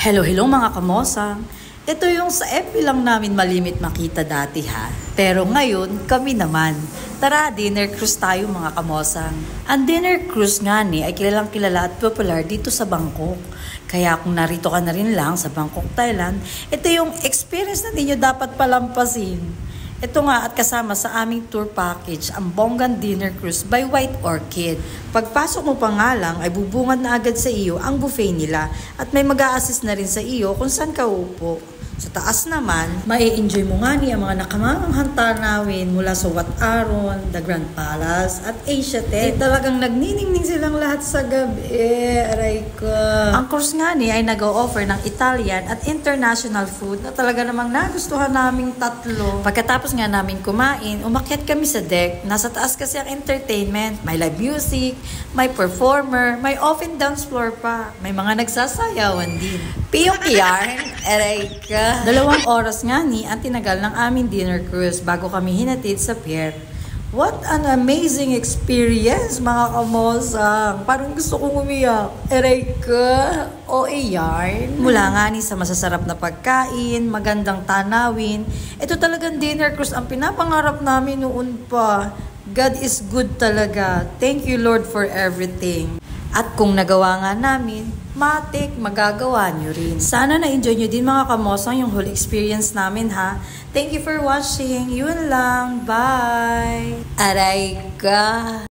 Hello, hello mga kamosang. Ito yung sa FB lang namin malimit makita dati ha. Pero ngayon, kami naman. Tara, dinner cruise tayo mga kamosang. Ang dinner cruise nga ni ay kilalang kilala at popular dito sa Bangkok. Kaya kung narito ka na rin lang sa Bangkok, Thailand, ito yung experience na ninyo dapat palampasin. Ito nga at kasama sa aming tour package, ang Bonggan Dinner Cruise by White Orchid. Pagpasok mo pa nga lang ay bubungad na agad sa iyo ang buffet nila at may mag-a-assist na rin sa iyo kung saan ka upo. Sa taas naman, mai-enjoy mo nga niya ang mga nakamanghang tanawin mula sa Wat Arun, The Grand Palace at Asia Tech. Talagang nagniningning silang lahat sa gabi. Aray ko. Ang cruise nga niya ay nag-o-offer ng Italian at international food na talaga namang nagustuhan naming tatlo. Pagkatapos nga namin kumain, umakyat kami sa deck. Nasa taas kasi ang entertainment. May live music, may performer, may open dance floor pa. May mga nagsasayawan din. Piyok yarn, aray ka. 2 oras nga ni ang tinagal ng aming dinner cruise bago kami hinatid sa pier. What an amazing experience mga kamosang. Parang gusto kong umiyak. Aray ka. O yarn. Mula nga ni sa masasarap na pagkain, magandang tanawin. Ito talagang dinner cruise ang pinapangarap namin noon pa. God is good talaga. Thank you Lord for everything. At kung nagawa nga namin, matik, magagawa nyo rin. Sana na-enjoy nyo din mga kamosang yung whole experience namin ha. Thank you for watching. Yun lang. Bye! Aray ka!